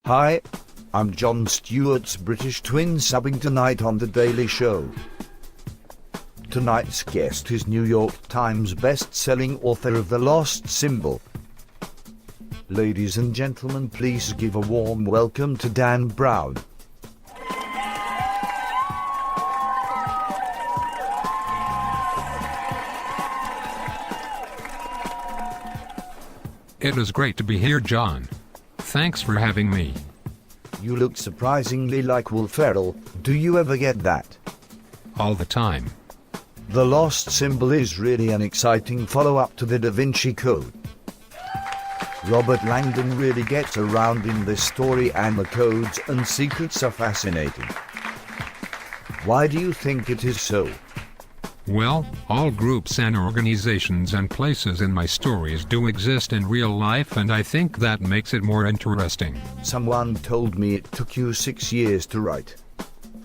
Hi, I'm Jon Stewart's British twin subbing tonight on The Daily Show. Tonight's guest is New York Times best-selling author of The Lost Symbol. Ladies and gentlemen, please give a warm welcome to Dan Brown. It is great to be here, John. Thanks for having me. You look surprisingly like Will Ferrell. Do you ever get that? All the time. The Lost Symbol is really an exciting follow-up to the Da Vinci Code. Robert Langdon really gets around in this story, and the codes and secrets are fascinating. Why do you think it is so? Well, all groups and organizations and places in my stories do exist in real life, and I think that makes it more interesting. Someone told me it took you 6 years to write.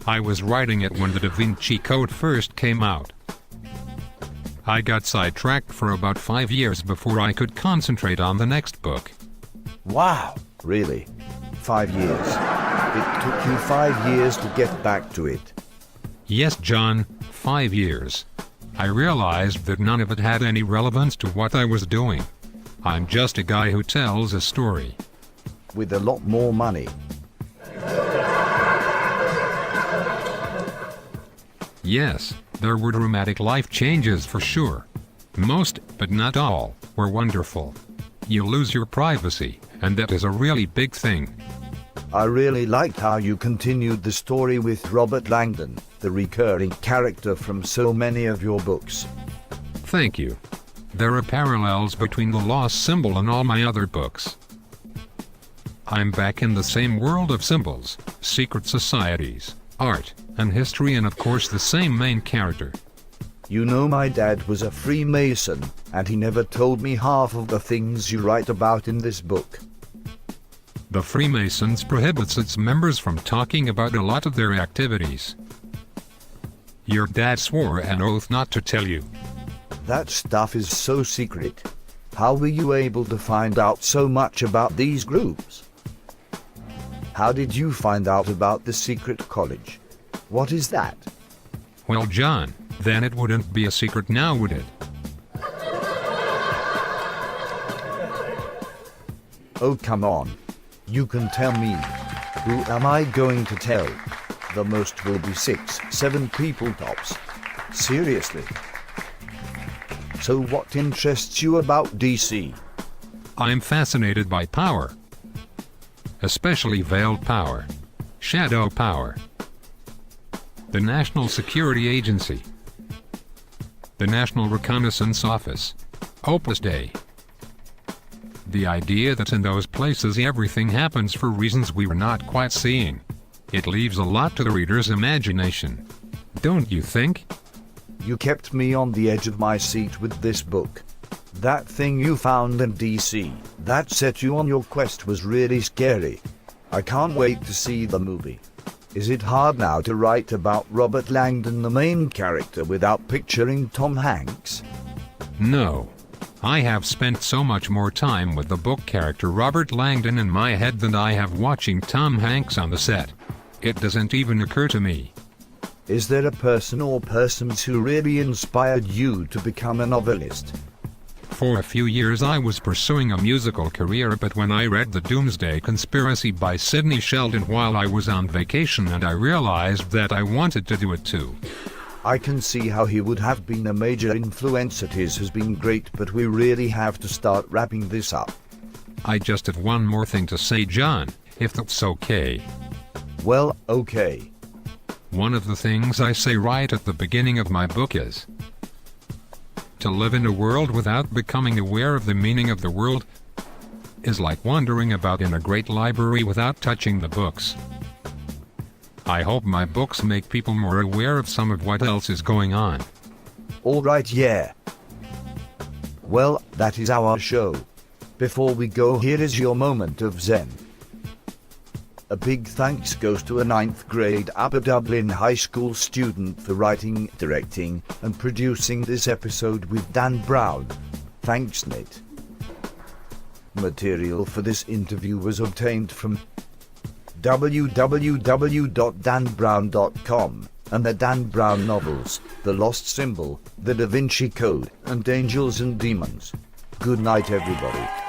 I was writing it when the Da Vinci Code first came out. I got sidetracked for about 5 years before I could concentrate on the next book. Wow, really? 5 years? It took you 5 years to get back to it? Yes, John, 5 years. I realized that none of it had any relevance to what I was doing. I'm just a guy who tells a story. With a lot more money. Yes, there were dramatic life changes for sure. Most, but not all, were wonderful. You lose your privacy, and that is a really big thing. I really liked how you continued the story with Robert Langdon, the recurring character from so many of your books. Thank you. There are parallels between The Lost Symbol and all my other books. I'm back in the same world of symbols, secret societies, art, and history, and of course the same main character. You know, my dad was a Freemason, and he never told me half of the things you write about in this book. The Freemasons prohibits its members from talking about a lot of their activities. Your dad swore an oath not to tell you. That stuff is so secret. How were you able to find out so much about these groups? How did you find out about the secret college? What is that? Well, John, then it wouldn't be a secret now, would it? Oh, come on. You can tell me. Who am I going to tell? The most will be 6, 7 people tops. Seriously. So what interests you about DC? I'm fascinated by power. Especially veiled power. Shadow power. The National Security Agency. The National Reconnaissance Office. Opus Dei. The idea that in those places everything happens for reasons we were not quite seeing. It leaves a lot to the reader's imagination. Don't you think? You kept me on the edge of my seat with this book. That thing you found in DC, that set you on your quest, was really scary. I can't wait to see the movie. Is it hard now to write about Robert Langdon, the main character, without picturing Tom Hanks? No. I have spent so much more time with the book character Robert Langdon in my head than I have watching Tom Hanks on the set. It doesn't even occur to me. Is there a person or persons who really inspired you to become a novelist? For a few years I was pursuing a musical career, but when I read The Doomsday Conspiracy by Sidney Sheldon while I was on vacation, and I realized that I wanted to do it too. I can see how he would have been a major influence. It has been great, but we really have to start wrapping this up. I just have one more thing to say, John, if that's okay. Well, okay. One of the things I say right at the beginning of my book is to live in a world without becoming aware of the meaning of the world is like wandering about in a great library without touching the books. I hope my books make people more aware of some of what else is going on. All right, yeah. Well, that is our show. Before we go, here is your moment of zen. A big thanks goes to a 9th grade Upper Dublin High School student for writing, directing, and producing this episode with Dan Brown. Thanks, Nate. Material for this interview was obtained from www.danbrown.com, and the Dan Brown novels, The Lost Symbol, The Da Vinci Code, and Angels and Demons. Good night, everybody.